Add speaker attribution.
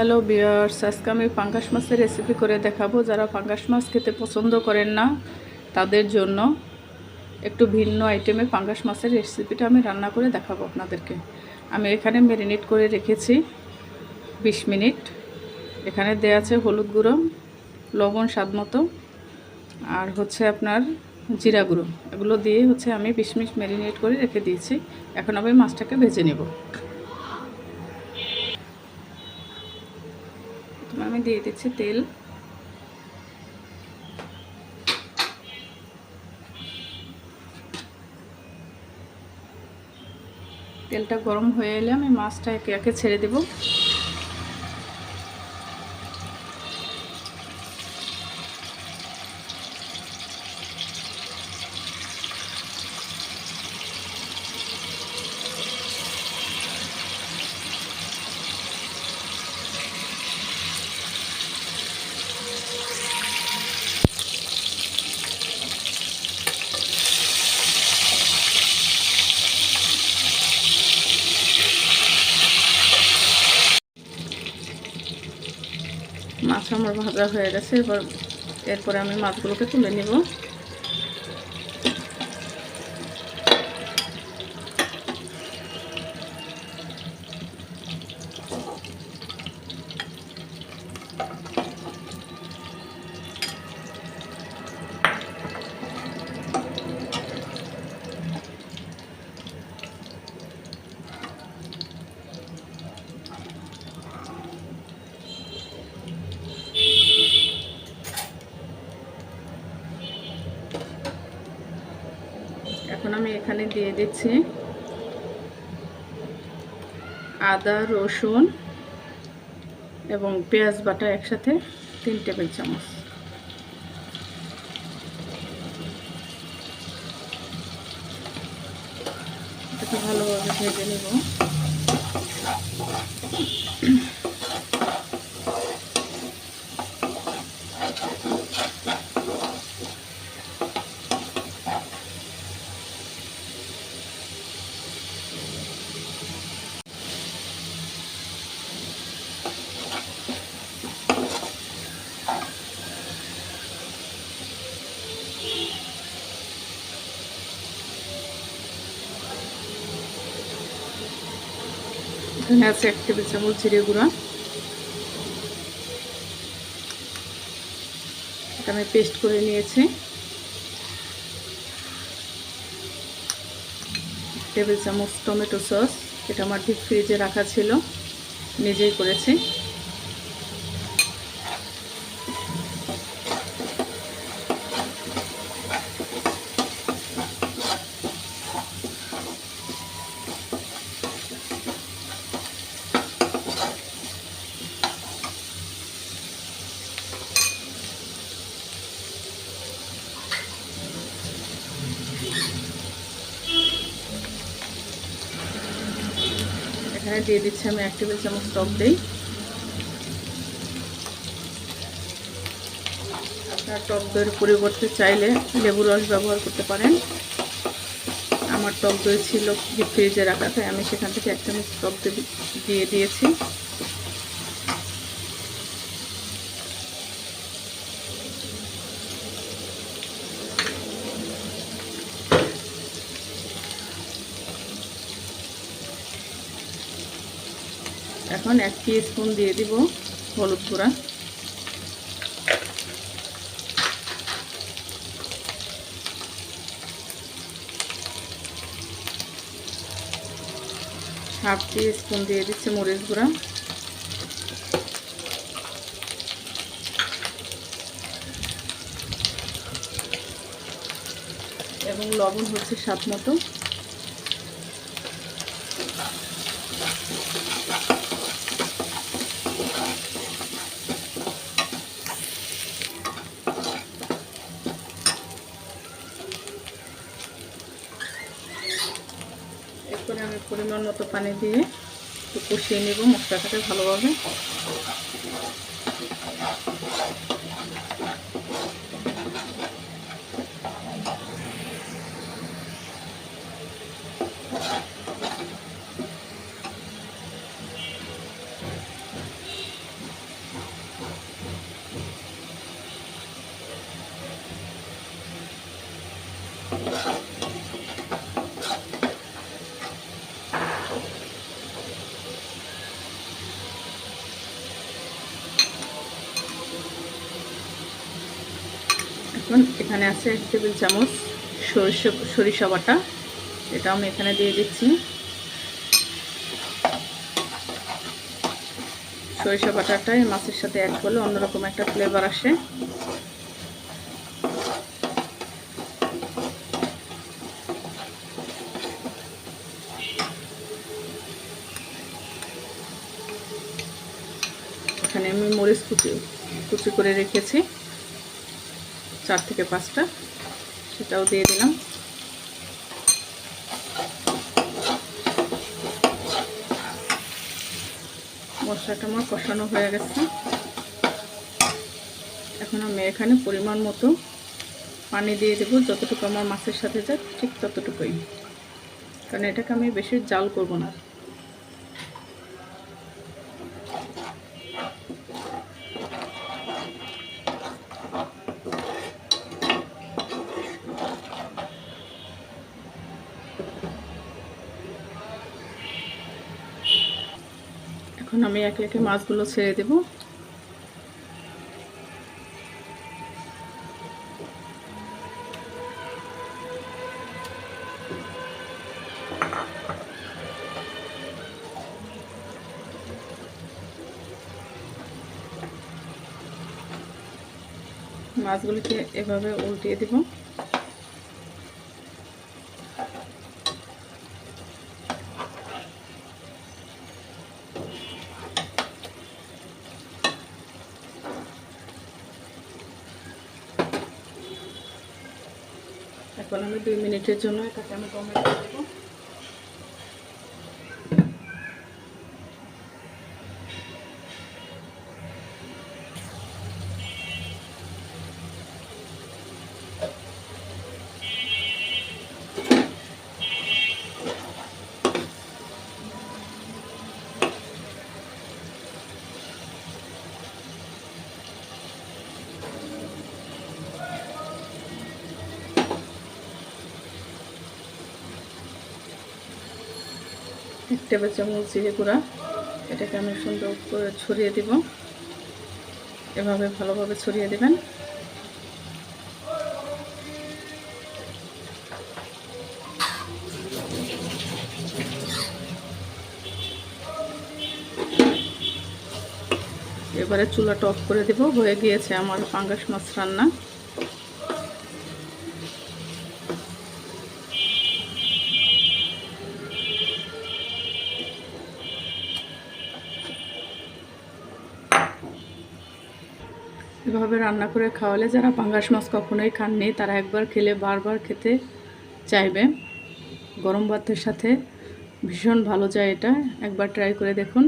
Speaker 1: Hello viewers, আজকে আমি পাঙ্গাস মাছের রেসিপি করে দেখাবো। যারা পাঙ্গাস মাছ খেতে পছন্দ করেন না তাদের জন্য একটু ভিন্ন আইটেমে পাঙ্গাস মাছের রেসিপিটা আমি রান্না করে দেখাবো আপনাদেরকে। আমি এখানে ম্যারিনেট করে রেখেছি 20 মিনিট। এখানে দেয়া আছে হলুদ গুঁড়ো, লবণ স্বাদ মতো, আর হচ্ছে আপনার জিরা গুঁড়ো। এগুলো দিয়ে আমি 20 মিনিট ম্যারিনেট করে রেখে দিয়েছি। এখন আমি মাছটাকে ভেজে নেব। আমি দিয়ে দিচ্ছি তেল। তেলটা গরম হয়ে এলে আমি মাছটা একে একে ছেড়ে দেব। মাছ আমার ভাজা হয়ে গেছে। এরপরে আমি মাছগুলোকে তুলে নেব। এখন আমি এখানে দিয়ে দিচ্ছি আদা, রসুন এবং পেঁয়াজ বাটা একসাথে 3 টেবিল চামচ। এটাকে ভালোভাবে ভেজে নেব। এখানে আছে 1 টেবিল চামচ জিরে গুঁড়া। এটা আমি পেস্ট করে নিয়েছি। 1 টেবিল চামচ টমেটো সস, এটা আমার ডিপ ফ্রিজে রাখা ছিল, নিজেই করেছি। এখানে দিয়ে দিচ্ছি আমি 1 টেবিল চামচ টক দই। আপনারা টক দইয়ের পরিবর্তে চাইলে লেবুর রস ব্যবহার করতে পারেন। আমার টক দই ছিল ডিপ ফ্রিজে রাখা, তাই আমি সেখান থেকে 1 চামচ টক দই দিয়ে দিয়েছি। এখন 1 টিস্পুন দিয়ে দিব হলুদ গুঁড়া, হাফ টিস্পুন দিয়ে দিচ্ছি মরিচ গুঁড়া, এবং লবণ হচ্ছে স্বাদ মতো। এরপরে আমি পরিমাণ মতো পানি দিয়ে একটু কষিয়ে নেব মশলাটাকে ভালোভাবে। এখন এখানে আছে 1 টেবিল চামচ সরিষা বাটা, এটা আমি এখানে দিয়ে দিচ্ছি। সরিষা বাটাটাই মাছের সাথে অ্যাড করলে অন্যরকম একটা ফ্লেভার আসে। এখানে আমি মরিচ কুচি করে রেখেছি 4 থেকে 5টা, সেটাও দিয়ে দিলাম। মশলাটা আমার কষানো হয়ে গেছে। এখন আমি এখানে পরিমাণ মতো পানি দিয়ে দেবো, যতটুকু আমার মাছের সাথে যায় ঠিক ততটুকুই, কারণ এটাকে আমি বেশি জাল করব না। এখন আমি একে একে মাছগুলো ছেড়ে দেব। মাছগুলোকে এভাবে উল্টিয়ে দেব। এখন আমি 2 মিনিটের জন্য এটাকে আমি দমে রেখে দেব। এক টেবিল চামচ জিরে গুঁড়া, এটাকে আমি সুন্দর করে ছড়িয়ে দিব। এভাবে ভালোভাবে ছড়িয়ে দেবেন। এবারে চুলাটা অফ করে দেব। হয়ে গিয়েছে আমার পাঙ্গাস মাছ রান্না। এভাবে রান্না করে খাওয়ালে যারা পাঙ্গাস মাছ কখনোই খাননি তারা একবার খেলে বারবার খেতে চাইবে। গরম ভাতের সাথে ভীষণ ভালো যায় এটা, একবার ট্রাই করে দেখুন।